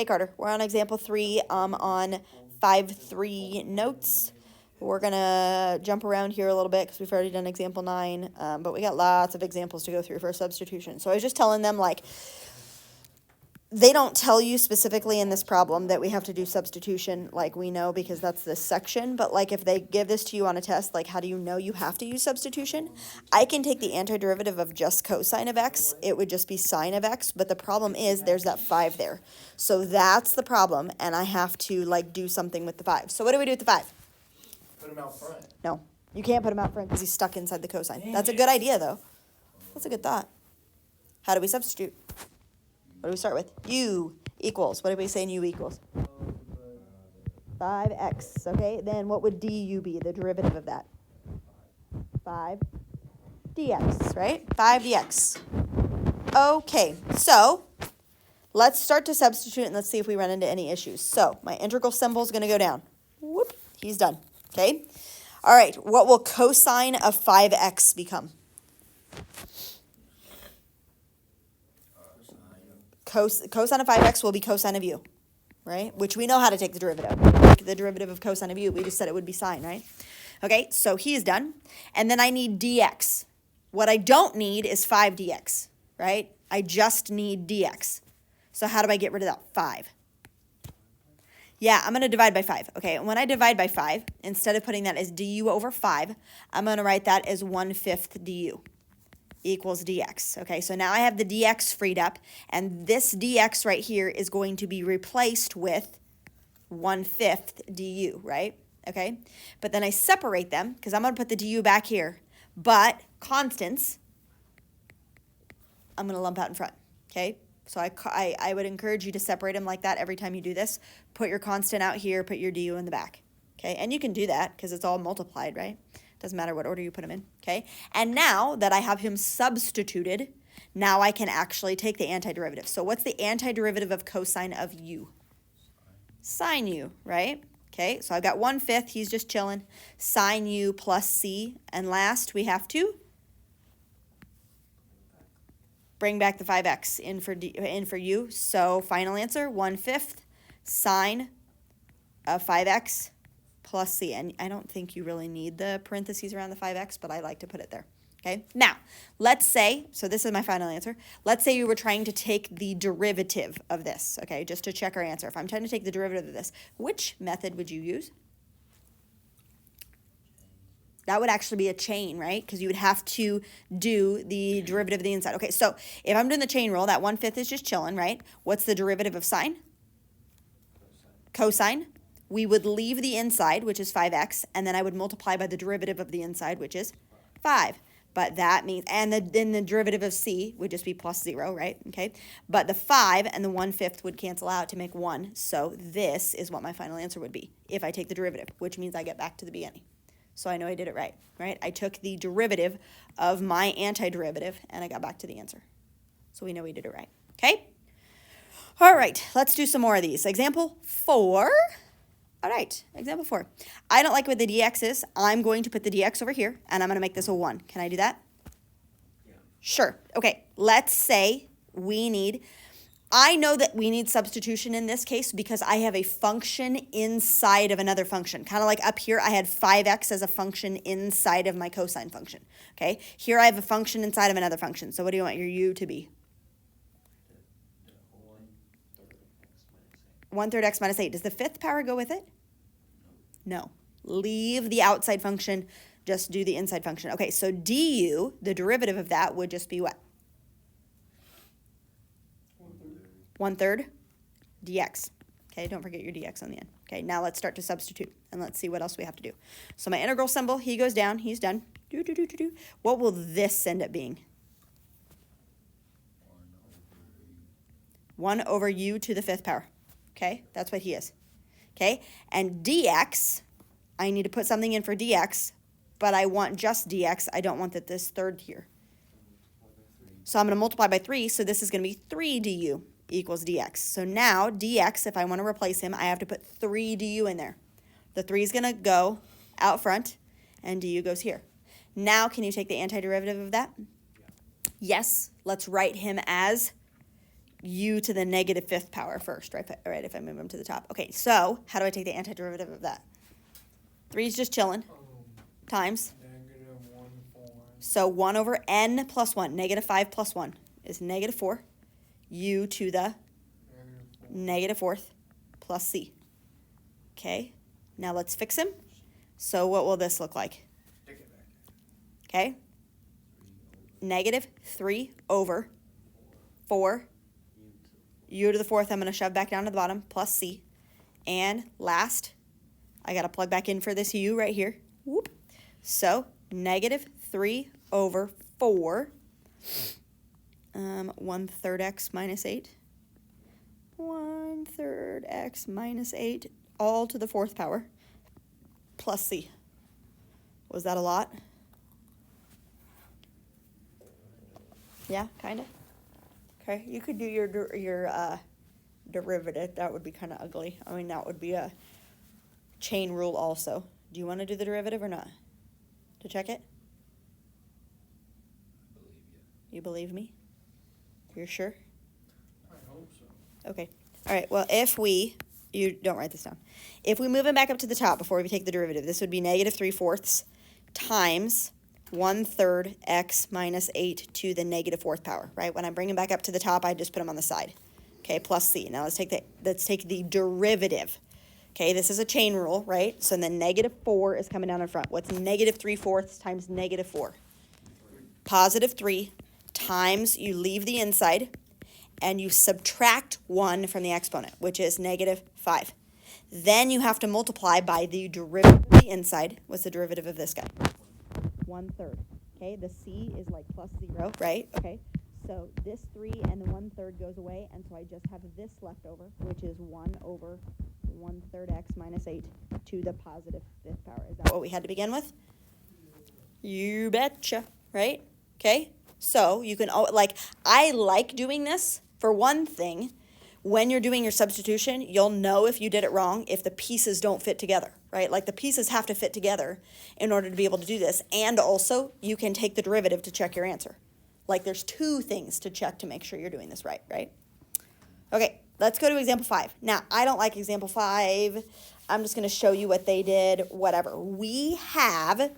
Hey Carter, we're on example 3 on 5-3 notes. We're gonna jump around here a little bit because we've already done example 9, but we got lots of examples to go through for substitution. So I was just telling them, like, they don't tell you specifically in this problem that we have to do substitution, like we know because that's this section, but like if they give this to you on a test, like how do you know you have to use substitution? I can take the antiderivative of just cosine of x, it would just be sine of x, but the problem is there's that 5 there. So that's the problem, and I have to like do something with the 5. So what do we do with the 5? Put him out front. No, you can't put him out front because he's stuck inside the cosine. That's a good idea though. That's a good thought. How do we substitute? What do we start with? U equals, what did we say in U equals? 5x, okay? Then what would du be, the derivative of that? 5 dx, right? 5 dx. Okay, so let's start to substitute and let's see if we run into any issues. So my integral symbol is going to go down. Whoop, he's done, okay? All right, what will cosine of 5x become? Cosine of 5x will be cosine of u, right? Which we know how to take the derivative. The derivative of cosine of u, we just said it would be sine, right? Okay, so he is done. And then I need dx. What I don't need is 5 dx, right? I just need dx. So how do I get rid of that 5? Yeah, I'm going to divide by 5. Okay, and when I divide by 5, instead of putting that as du over 5, I'm going to write that as 1/5 du. Equals dx. Okay, so now I have the dx freed up, and this dx right here is going to be replaced with 1/5 du, right? Okay, but then I separate them because I'm going to put the du back here, but constants I'm going to lump out in front. Okay, so I would encourage you to separate them like that every time you do this. Put your constant out here, put your du in the back. Okay, and you can do that because it's all multiplied, right? Doesn't matter what order you put them in, okay? And now that I have him substituted, now I can actually take the antiderivative. So what's the antiderivative of cosine of u? Sine u, right? Okay, so I've got 1/5, he's just chilling. Sine u plus c. And last, we have to bring back the 5x in for u. So final answer, 1/5 sine of 5x plus c, and I don't think you really need the parentheses around the 5x, but I like to put it there, okay? Now, let's say, so this is my final answer, let's say you were trying to take the derivative of this, okay, just to check our answer. If I'm trying to take the derivative of this, which method would you use? That would actually be a chain, right? Because you would have to do the derivative of the inside. Okay, so if I'm doing the chain rule, that 1/5 is just chilling, right? What's the derivative of sine? Cosine. We would leave the inside, which is 5x, and then I would multiply by the derivative of the inside, which is 5. But that means, and then the derivative of c would just be plus 0, right? Okay. But the 5 and the 1/5 would cancel out to make 1. So this is what my final answer would be if I take the derivative, which means I get back to the beginning. So I know I did it right, right? I took the derivative of my antiderivative, and I got back to the answer. So we know we did it right, okay? All right, let's do some more of these. Example 4. All right, example 4. I don't like what the dx is. I'm going to put the dx over here, and I'm going to make this a 1. Can I do that? Yeah. Sure. Okay, let's say I know that we need substitution in this case because I have a function inside of another function. Kind of like up here, I had 5x as a function inside of my cosine function. Okay, here I have a function inside of another function. So what do you want your u to be? 1/3 x minus 8. Does the 5th power go with it? No. Leave the outside function. Just do the inside function. Okay, so du, the derivative of that, would just be what? 1/3 dx. Okay, don't forget your dx on the end. Okay, now let's start to substitute, and let's see what else we have to do. So my integral symbol, he goes down. He's done. What will this end up being? 1 over u to the 5th power. Okay, that's what he is. Okay, and dx, I need to put something in for dx, but I want just dx. I don't want this third here. So I'm going to multiply by 3, so this is going to be 3 du equals dx. So now dx, if I want to replace him, I have to put 3 du in there. The 3 is going to go out front, and du goes here. Now can you take the antiderivative of that? Yes, let's write him as u to the negative fifth power first, right? Right, if I move them to the top. Okay, so how do I take the antiderivative of that? 3 is just chilling, times. -1/4. So 1 over n plus 1, negative 5 plus 1 is negative 4, u to the negative fourth plus c. Okay, now let's fix him. So what will this look like? Stick it back. Okay, negative 3 over 4, u to the fourth I'm going to shove back down to the bottom, plus c. And last, I got to plug back in for this u right here. Whoop. So negative 3 over 4, 1/3 x minus 8. 1/3 x minus 8, all to the fourth power, plus c. Was that a lot? Yeah, kind of. Okay, you could do your derivative. That would be kind of ugly. I mean, that would be a chain rule also. Do you want to do the derivative or not? To check it? I believe you. You believe me? You're sure? I hope so. Okay. All right. Well, you don't write this down. If we move him back up to the top before we take the derivative, this would be negative 3/4 times 1/3 x minus 8 to the negative fourth power, right? When I bring him back up to the top, I just put him on the side. Okay, plus c. Now let's take the derivative. Okay, this is a chain rule, right? So then negative 4 is coming down in front. What's negative 3/4 times negative 4? Positive 3 times, you leave the inside, and you subtract 1 from the exponent, which is negative 5. Then you have to multiply by the derivative of the inside. What's the derivative of this guy? 1/3. Okay, the c is like plus 0, right? Okay, so this 3 and the 1/3 goes away, and so I just have this left over, which is 1 over 1/3 x minus 8 to the positive fifth power. Is that what we had to begin with? You betcha, right? Okay, so you can, I like doing this. For one thing, when you're doing your substitution, you'll know if you did it wrong if the pieces don't fit together, right? Like the pieces have to fit together in order to be able to do this. And also, you can take the derivative to check your answer. Like there's 2 things to check to make sure you're doing this right, right? Okay, let's go to example 5. Now, I don't like example 5. I'm just going to show you what they did, whatever. We have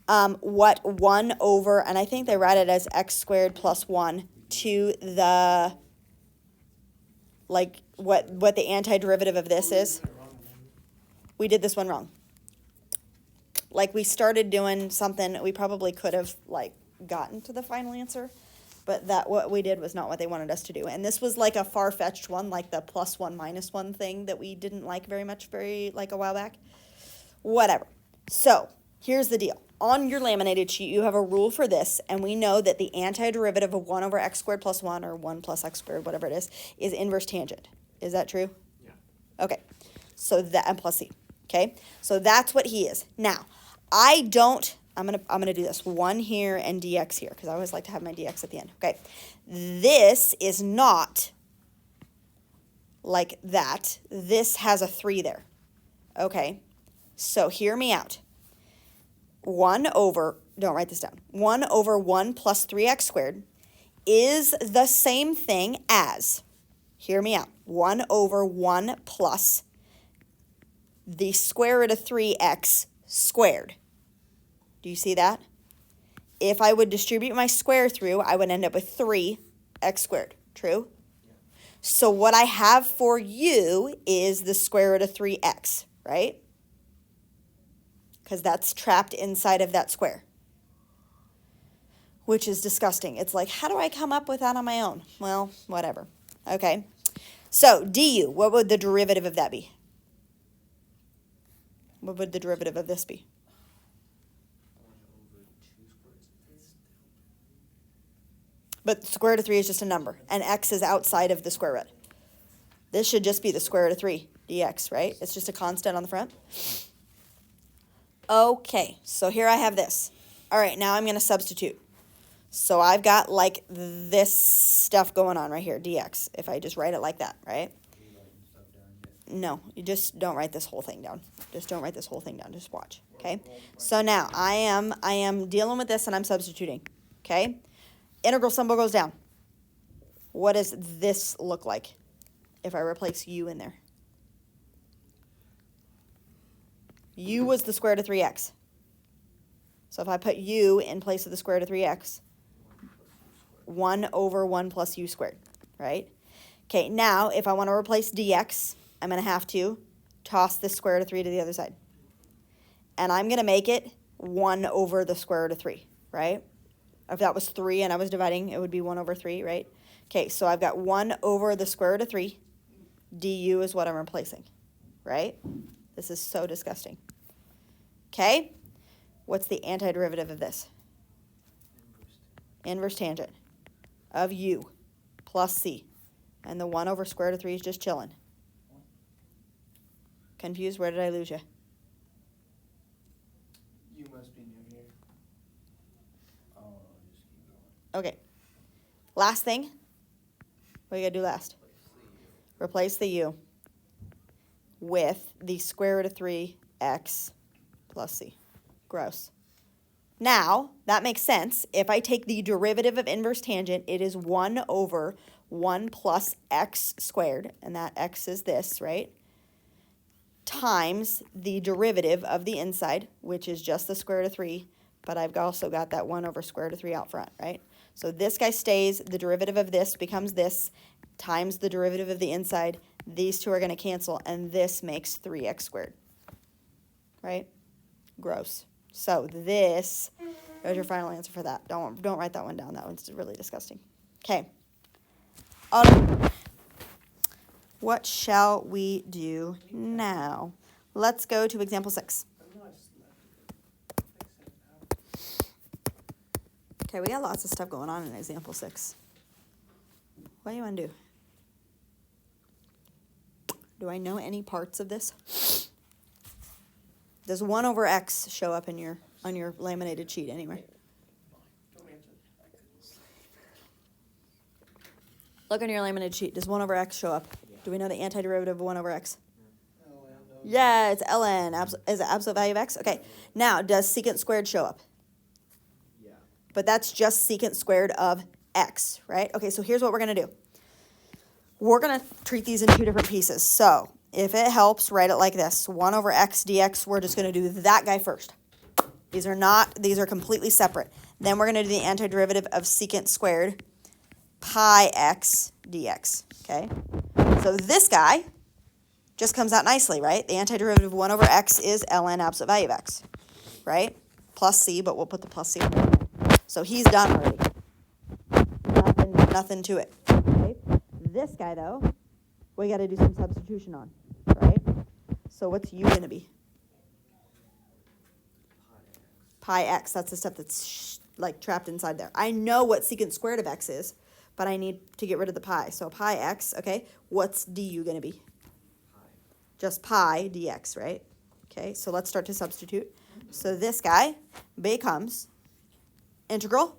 1 over, and I think they write it as x squared plus 1 to the, like, what the antiderivative of this is. We did this one wrong. Like, we started doing something, we probably could have, like, gotten to the final answer, but what we did was not what they wanted us to do. And this was like a far-fetched one, like the +1 -1 thing that we didn't like very much a while back. Whatever. So, here's the deal. On your laminated sheet, you have a rule for this, and we know that the antiderivative of 1 over x squared plus 1, or 1 plus x squared, whatever it is inverse tangent. Is that true? Yeah. Okay. So that, and plus c. Okay? So that's what he is. Now, I'm gonna do this 1 here and dx here, because I always like to have my dx at the end. Okay. This is not like that. This has a 3 there. Okay. So hear me out. 1 over, don't write this down, 1 over 1 plus 3x squared is the same thing as, hear me out, 1 over 1 plus the square root of 3x squared. Do you see that? If I would distribute my square through, I would end up with 3x squared. True? Yeah. So what I have for you is the square root of 3x, right? Because that's trapped inside of that square, which is disgusting. It's like, how do I come up with that on my own? Well, whatever. Okay. So du, what would the derivative of that be? What would the derivative of this be? 1 over 2 squared. But the square root of 3 is just a number, and x is outside of the square root. This should just be the square root of 3 dx, right? It's just a constant on the front. Okay, so here I have this. All right, now I'm going to substitute. So I've got like this stuff going on right here, dx, if I just write it like that, right? No, you just don't write this whole thing down. Just don't write this whole thing down. Just watch, okay? So now I am dealing with this and I'm substituting, okay? Integral symbol goes down. what does this look like if I replace u in there? U was the square root of 3x. So if I put u in place of the square root of 3x, 1 over 1 plus u squared, right? Okay, now if I want to replace dx, I'm going to have to toss this square root of 3 to the other side. And I'm going to make it 1 over the square root of 3, right? If that was 3 and I was dividing, it would be 1 over 3, right? Okay, so I've got 1 over the square root of 3. Du is what I'm replacing, right? This is so disgusting. Okay, what's the antiderivative of this? Inverse tangent of u plus c. And the 1 over square root of 3 is just chilling. Confused? Where did I lose you? You must be new here. Oh, just keep going. Okay. Last thing. What do you got to do last? Replace the u with the square root of 3x plus c. Gross. Now, that makes sense. If I take the derivative of inverse tangent, it is 1 over 1 plus x squared, and that x is this, right? Times the derivative of the inside, which is just the square root of 3, but I've also got that 1 over square root of 3 out front, right? So this guy stays, the derivative of this becomes this, times the derivative of the inside. These two are going to cancel, and this makes 3x squared, right? Gross. So this, there's your final answer for that. Don't write that one down. That one's really disgusting. Okay. What shall we do now? Let's go to example 6. Okay, we got lots of stuff going on in example 6. What do you want to do? Do I know any parts of this? Does 1 over x show up in on your laminated sheet anywhere? Look on your laminated sheet. Does 1 over x show up? Do we know the antiderivative of 1 over x? Yeah, it's ln. Is it absolute value of x? Okay. Now, does secant squared show up? Yeah. But that's just secant squared of x, right? Okay, so here's what we're going to do. We're going to treat these in two different pieces. So if it helps, write it like this. 1 over x dx, we're just going to do that guy first. These are completely separate. Then we're going to do the antiderivative of secant squared pi x dx, okay? So this guy just comes out nicely, right? The antiderivative of 1 over x is ln absolute value of x, right? Plus c, but we'll put the plus c on there. So he's done already. Nothing to it, okay? This guy, though, we got to do some substitution on, right? So what's u going to be? Pi x. That's the stuff that's like trapped inside there. I know what secant squared of x is, but I need to get rid of the pi. So pi x, okay, what's du going to be? Pi. Just pi dx, right? Okay, so let's start to substitute. So this guy becomes integral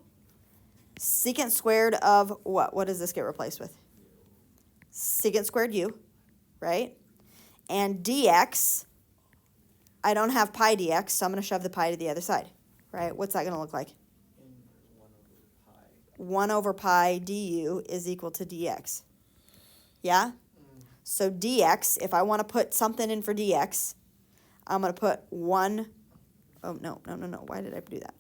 secant squared of what? What does this get replaced with? Secant squared u, right? And dx, I don't have pi dx, so I'm going to shove the pi to the other side, right? What's that going to look like? 1 over pi du is equal to dx. Yeah? So dx, if I want to put something in for dx, I'm going to put 1. Oh, no. Why did I do that?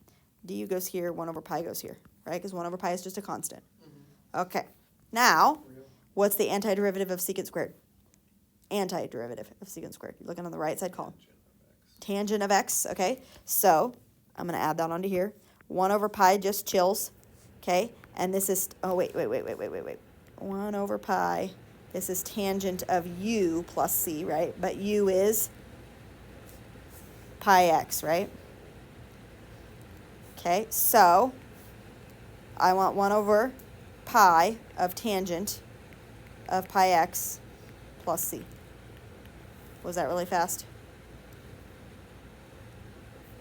Du goes here, 1 over pi goes here, right? Because 1 over pi is just a constant. Okay. Now, what's the antiderivative of secant squared? Antiderivative of secant squared. You're looking on the right side column. Tangent of x, okay? So I'm going to add that onto here. 1 over pi just chills, okay? And this is, oh, wait. 1 over pi, this is tangent of u plus c, right? But u is pi x, right? Okay, so I want 1 over pi of tangent of pi x plus c. Was that really fast?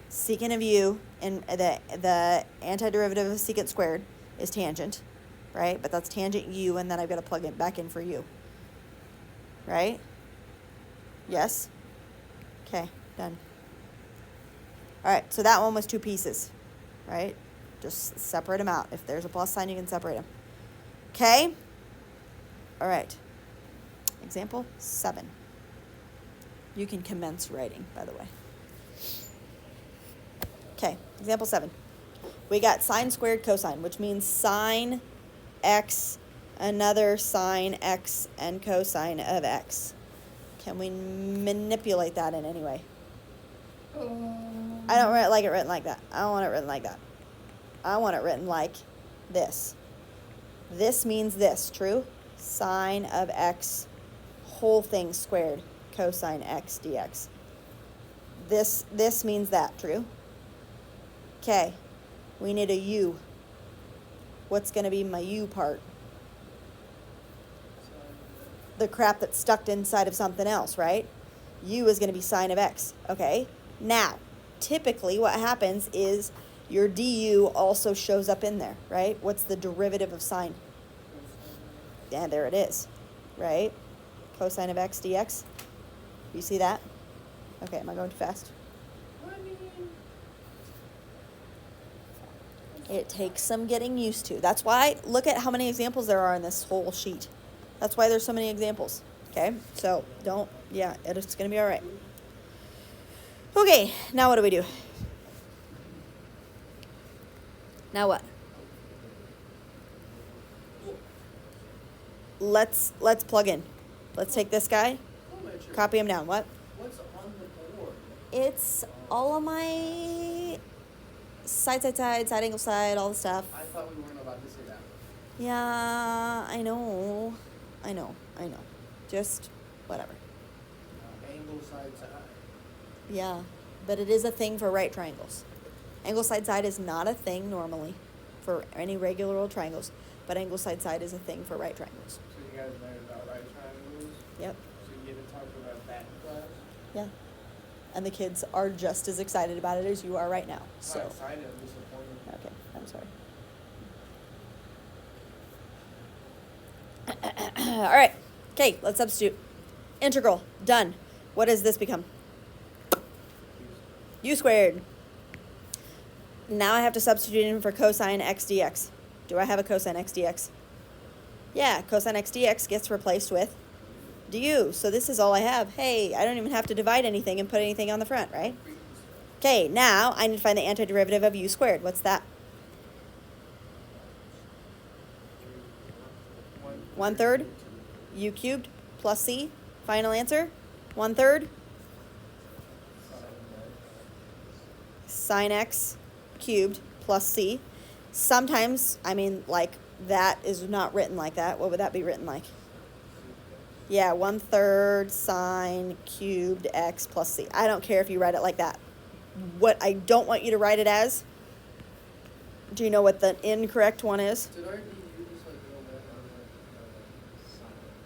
Secant of u, and the antiderivative of secant squared is tangent, right? But that's tangent u, and then I've got to plug it back in for u. Right? Yes? Okay, done. All right, so that one was 2 pieces, right? Just separate them out. If there's a plus sign, you can separate them. Okay? All right. Example 7. You can commence writing, by the way. Okay, example 7. We got sine squared cosine, which means sine x, another sine x, and cosine of x. Can we manipulate that in any way? I don't like it written like that. I don't want it written like that. I want it written like this. This means this, true? Sine of x, whole thing squared, cosine x dx. This means that, true? Okay, we need a u. What's going to be my u part? The crap that's stuck inside of something else, right? U is going to be sine of x. Okay, now, typically what happens is your du also shows up in there, right? What's the derivative of sine? Yeah, there it is, right? Cosine of x dx. You see that? Okay, am I going too fast? It takes some getting used to. That's why, look at how many examples there are in this whole sheet. That's why there's so many examples, okay? So, it's going to be all right. Okay, now what do we do? Now what? Let's plug in. Let's take this guy, copy him down. What? What's on the board? It's all of my side angle side, all the stuff. I thought we weren't allowed to say that. Yeah, I know. Just whatever. Angle side side. Yeah, but it is a thing for right triangles. Angle side is not a thing normally for any regular old triangles, but angle side is a thing for right triangles. So you guys learned about right triangles? Yep. So you get to talk about that in class? Yeah. And the kids are just as excited about it as you are right now. I'm So. not excited, I'm disappointed. Okay, I'm sorry. All right. Okay, let's substitute. Integral, done. What does this become? U squared. Now I have to substitute in for cosine x dx. Do I have a cosine x dx? Yeah, cosine x dx gets replaced with du. So this is all I have. Hey, I don't even have to divide anything and put anything on the front, right? Okay, now I need to find the antiderivative of u squared. What's that? 1/3 u cubed plus c. Final answer? 1/3 sine x cubed plus c. Sometimes, that is not written like that. What would that be written like? Yeah, 1/3 sine cubed x plus c. I don't care if you write it like that. What I don't want you to write it as, do you know what the incorrect one is? Did our DU just know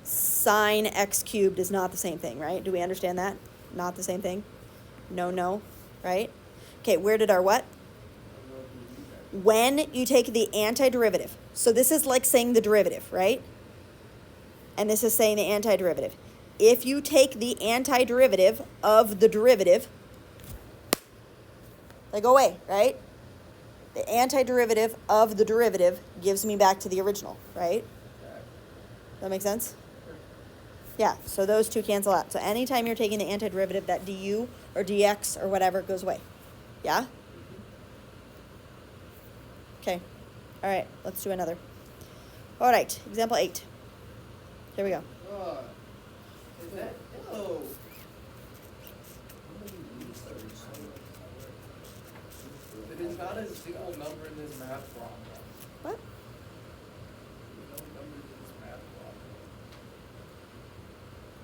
that? Sine x cubed is not the same thing, right? Do we understand that? Not the same thing? No, right? Okay, where did our what? When you take the antiderivative. So this is like saying the derivative, right? And this is saying the antiderivative. If you take the antiderivative of the derivative, they go away, right? The antiderivative of the derivative gives me back to the original, right? That make sense? Yeah, so those two cancel out. So anytime you're taking the antiderivative, that du or dx or whatever goes away. Yeah? Okay. All right, let's do another. All right, example 8. Here we go. Is that? Ew. It is not a single number in this math problem. What? There's no numbers in this math problem.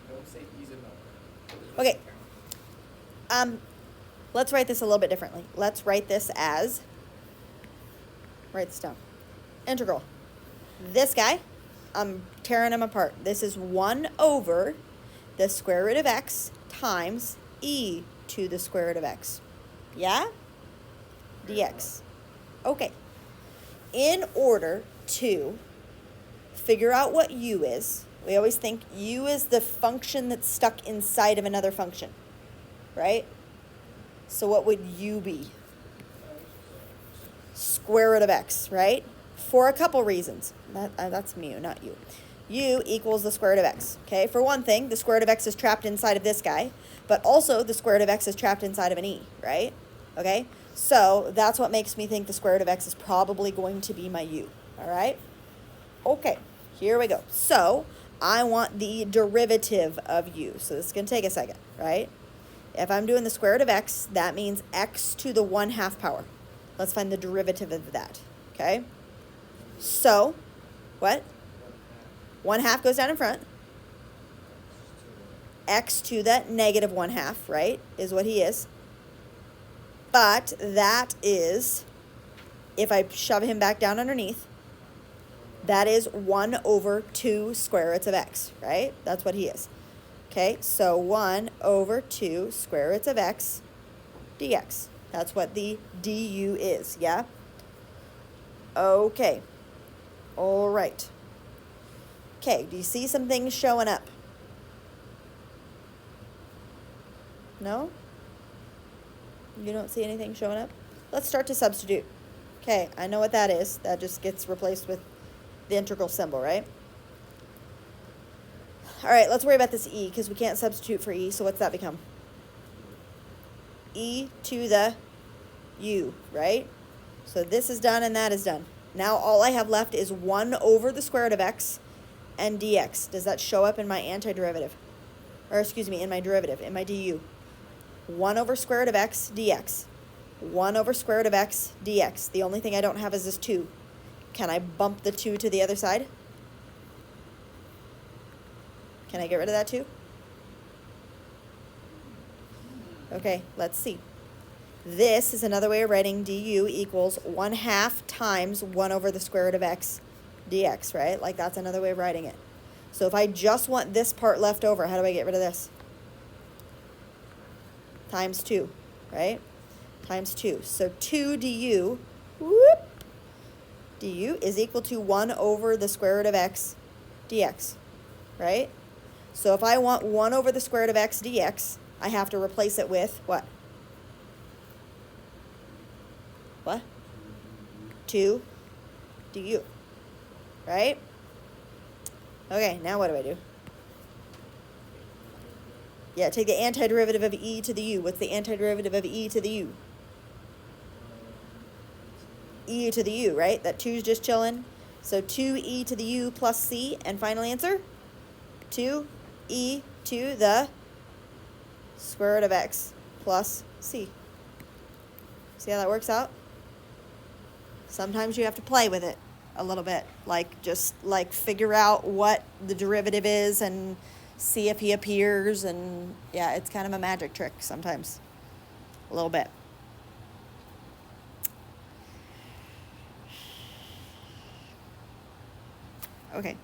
Don't say he's a number. Okay. Let's write this a little bit differently. Let's write this as, write this down, integral. This guy, I'm tearing him apart. This is 1 over the square root of x times e to the square root of x. Yeah? Dx. Okay. In order to figure out what u is, we always think u is the function that's stuck inside of another function, right? So what would u be? Square root of x, right? For a couple reasons. That's mu, not you. u equals the square root of x. Okay, for one thing, the square root of x is trapped inside of this guy, but also the square root of x is trapped inside of an e, right? Okay, so that's what makes me think the square root of x is probably going to be my u, all right? Okay, here we go. So I want the derivative of u. So this is going to take a second, right? If I'm doing the square root of x, that means x to the 1/2 power. Let's find the derivative of that, okay? So, what? 1/2 goes down in front. X to the negative 1/2, right, is what he is. But that is, if I shove him back down underneath, that is 1 over 2 square roots of x, right? That's what he is. Okay, so 1 over 2 square roots of x dx. That's what the du is, yeah? Okay. All right. Okay, do you see some things showing up? No? You don't see anything showing up? Let's start to substitute. Okay, I know what that is. That just gets replaced with the integral symbol, right? All right, let's worry about this e, because we can't substitute for e, so what's that become? E to the u, right? So this is done and that is done. Now all I have left is 1 over the square root of x and dx. Does that show up in my antiderivative? Or excuse me, in my derivative, in my du? 1 over square root of x dx. 1 over square root of x dx. The only thing I don't have is this 2. Can I bump the 2 to the other side? Can I get rid of that 2? Okay, let's see. This is another way of writing du equals 1/2 times 1 over the square root of x dx, right? Like that's another way of writing it. So if I just want this part left over, how do I get rid of this? Times 2, right? Times 2. So 2 du, whoop, du is equal to 1 over the square root of x dx, right? So if I want 1 over the square root of x dx, I have to replace it with what? What? 2 du, right? Okay, now what do I do? Yeah, take the antiderivative of e to the u. What's the antiderivative of e to the u? E to the u, right? That 2's just chilling. So 2e to the u plus c, and final answer? 2e to the square root of x plus c. See how that works out? Sometimes you have to play with it a little bit, like just like figure out what the derivative is and see if he appears, and yeah, it's kind of a magic trick sometimes, a little bit. Okay,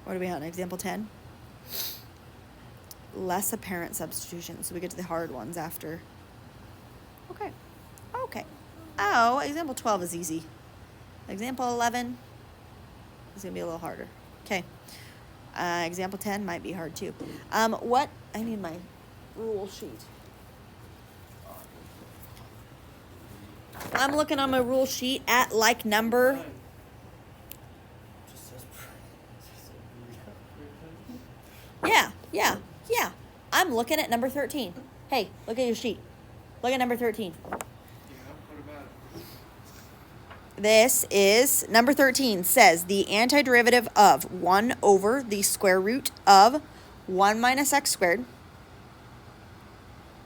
what are we on? Example 10? Less apparent substitution, so we get to the hard ones after. Okay, okay. Oh, example 12 is easy. Example 11 is going to be a little harder. Okay. Example 10 might be hard too. I need my rule sheet. I'm looking on my rule sheet at like number. Yeah. I'm looking at number 13. Hey, look at your sheet. Look at number 13. This is, number 13 says the antiderivative of 1 over the square root of 1 minus x squared,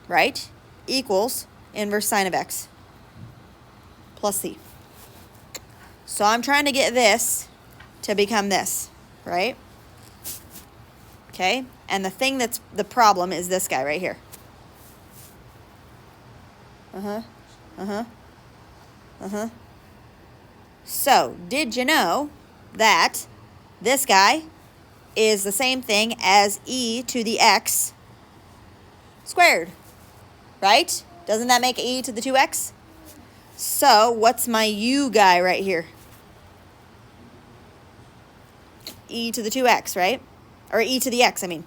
right, equals inverse sine of x plus c. So I'm trying to get this to become this, right? Okay, and the thing that's the problem is this guy right here. So, did you know that this guy is the same thing as e to the x squared, right? Doesn't that make e to the 2x? So, what's my u guy right here? E to the 2x, right? Or e to the x, I mean.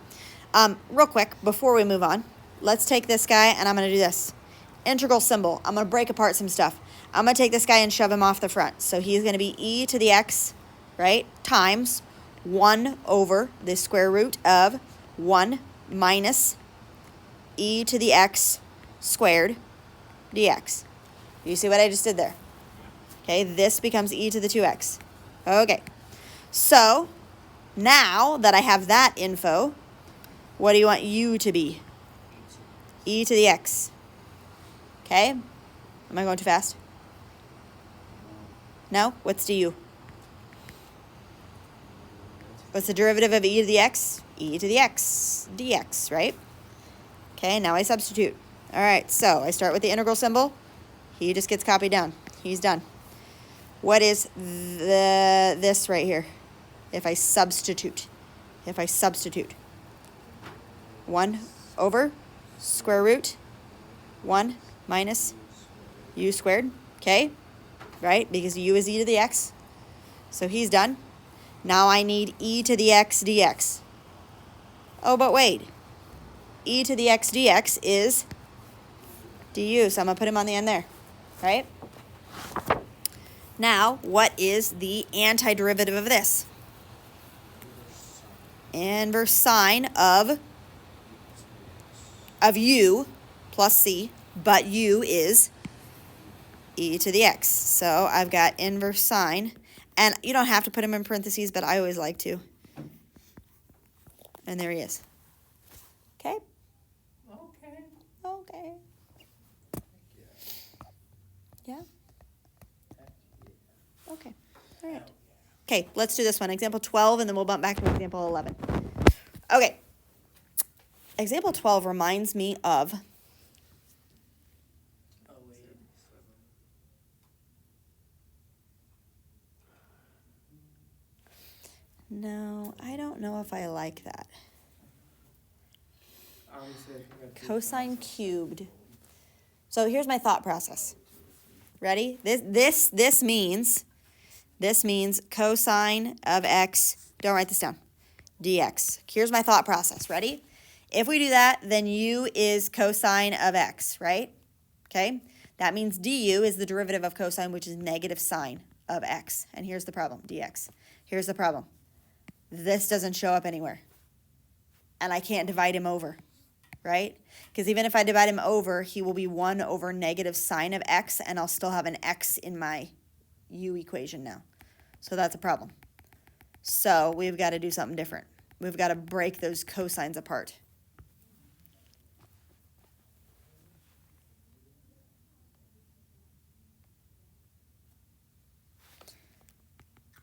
Real quick, before we move on, let's take this guy and I'm going to do this. Integral symbol. I'm going to break apart some stuff. I'm going to take this guy and shove him off the front. So he's going to be e to the x, right, times 1 over the square root of 1 minus e to the x squared dx. You see what I just did there? Okay, this becomes e to the 2x. Okay, so now that I have that info, what do you want u to be? E to the x. Okay, am I going too fast? No? What's du? What's the derivative of e to the x? E to the x dx, right? Okay, now I substitute. All right, so I start with the integral symbol. He just gets copied down. He's done. What is this right here? If I substitute. 1 over square root 1 minus u squared. Okay, right? Because u is e to the x. So he's done. Now I need e to the x dx. Oh, but wait. E to the x dx is du, so I'm going to put him on the end there, right? Now, what is the antiderivative of this? Inverse sine of u plus c, but u is e to the x. So I've got inverse sine, and you don't have to put him in parentheses, but I always like to. And there he is. Okay? Okay. Yeah? Okay. All right. Okay, let's do this one. Example 12, and then we'll bump back to example 11. Okay. Example 12 reminds me of... No, I don't know if I like that. Cosine cubed. So here's my thought process. Ready? This means cosine of x, don't write this down, dx. Here's my thought process. Ready? If we do that, then u is cosine of x, right? Okay? That means du is the derivative of cosine, which is negative sine of x. And here's the problem, dx. Here's the problem. This doesn't show up anywhere. And I can't divide him over, right? Because even if I divide him over, he will be 1 over negative sine of x, and I'll still have an x in my u equation now. So that's a problem. So we've got to do something different. We've got to break those cosines apart.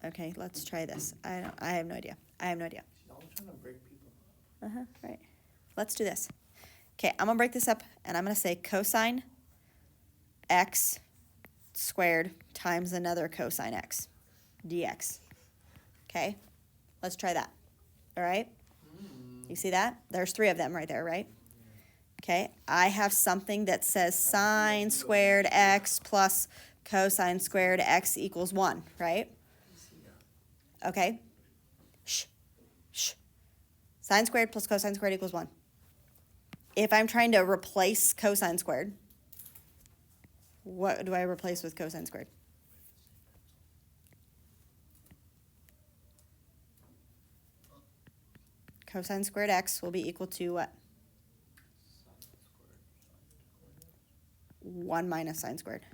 Okay, let's try this. I have no idea. She's always trying to break people. Right. Let's do this. Okay, I'm going to break this up, and I'm going to say cosine x squared times another cosine x dx. Okay, let's try that. All right? You see that? There's 3 of them right there, right? Okay, I have something that says sine squared x plus cosine squared x equals 1, right? Okay. Shh. Sine squared plus cosine squared equals 1. If I'm trying to replace cosine squared, what do I replace with cosine squared? Cosine squared x will be equal to what? 1 minus sine squared.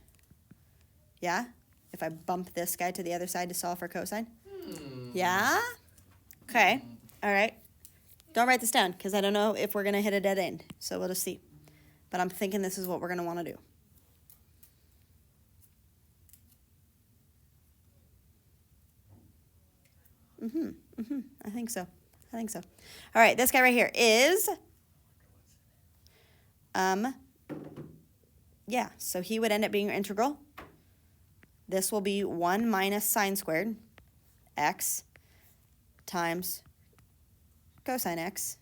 Yeah? If I bump this guy to the other side to solve for cosine? Yeah? Okay. All right. Don't write this down because I don't know if we're going to hit a dead end. So we'll just see. But I'm thinking this is what we're going to want to do. I think so. All right, this guy right here is, yeah, so he would end up being your integral. This will be 1 minus sine squared x times cosine x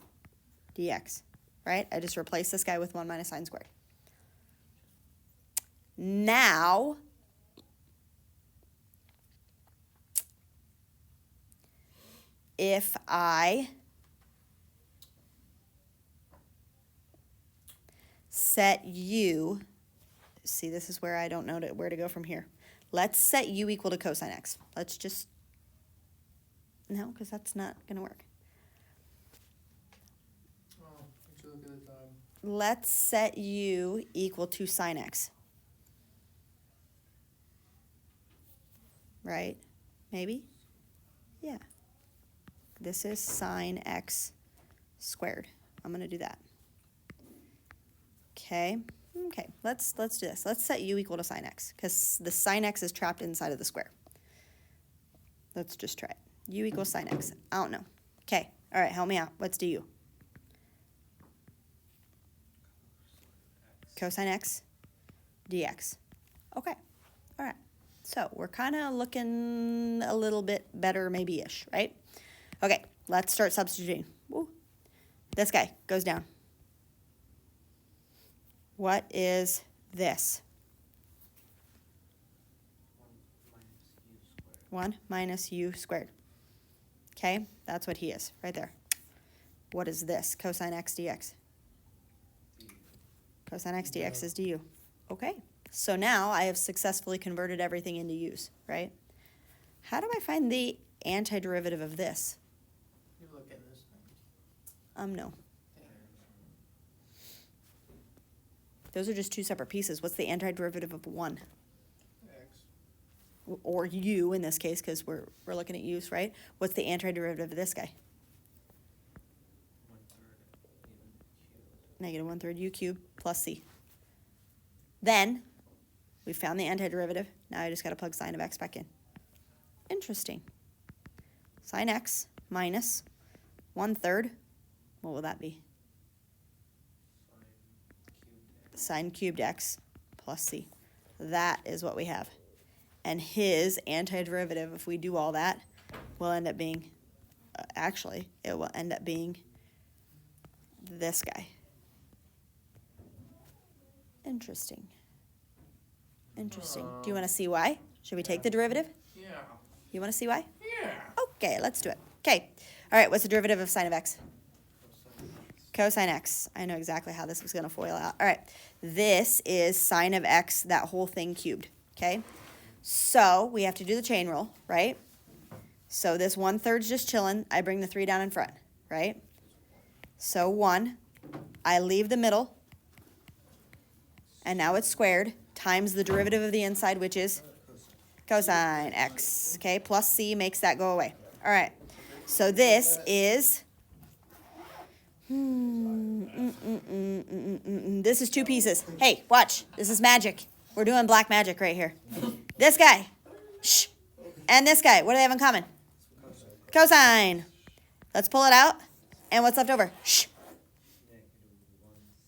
dx, right? I just replace this guy with 1 minus sine squared. Now, if I set u, see, this is where I don't know where to go from here. Let's set u equal to cosine x. Let's just No, because that's not going to work. Oh, let's look at the time. Let's set u equal to sine x. Right? Maybe? Yeah. This is sine x squared. I'm going to do that. Okay. Okay, let's do this. Let's set u equal to sine x, because the sine x is trapped inside of the square. Let's just try it. U equals sine x. I don't know. Okay, all right, help me out. What's du? Cosine x dx. Okay, all right. So we're kind of looking a little bit better maybe-ish, right? Okay, let's start substituting. Woo. This guy goes down. What is this? 1 minus u squared. Okay, that's what he is, right there. What is this? Cosine x dx. Cosine x dx is du. Okay, so now I have successfully converted everything into u's, right? How do I find the antiderivative of this? You look at this thing. No. Those are just two separate pieces. What's the antiderivative of 1? X. Or u in this case, because we're looking at u's, right? What's the antiderivative of this guy? 1/3 even -1/3 u cubed plus c. Then we found the antiderivative. Now I just got to plug sine of x back in. Interesting. Sine x minus 1/3. What will that be? Sine cubed x plus c. That is what we have. And his antiderivative, if we do all that, will end up being, actually, it will end up being this guy. Interesting. Interesting. Do you want to see why? Should we take the derivative? Yeah. You want to see why? Yeah. Okay, let's do it. Okay. All right, what's the derivative of sine of x? Cosine x. I know exactly how this was going to FOIL out. All right. This is sine of x, that whole thing cubed. Okay? So we have to do the chain rule, right? So this 1/3's just chilling. I bring the 3 down in front, right? So 1. I leave the middle. And now it's squared times the derivative of the inside, which is cosine x. Okay? Plus c makes that go away. All right. So this is... This is 2 pieces. Hey, watch. This is magic. We're doing black magic right here. This guy. Shh. And this guy. What do they have in common? Cosine. Let's pull it out. And what's left over? Shh.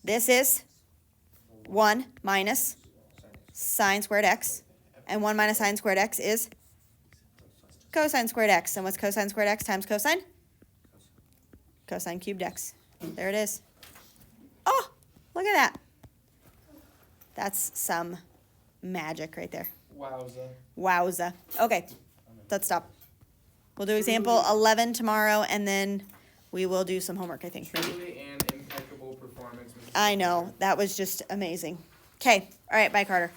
This is 1 minus sine squared x. And 1 minus sine squared x is cosine squared x. And what's cosine squared x times cosine? Cosine cubed x. There it is. Oh, look at that. That's some magic right there. Wowza. Wowza. Okay, let's stop. We'll do example 11 tomorrow, and then we will do some homework, I think. Maybe. Truly an impeccable performance. Mr. I know. That was just amazing. Okay. All right. Bye, Carter.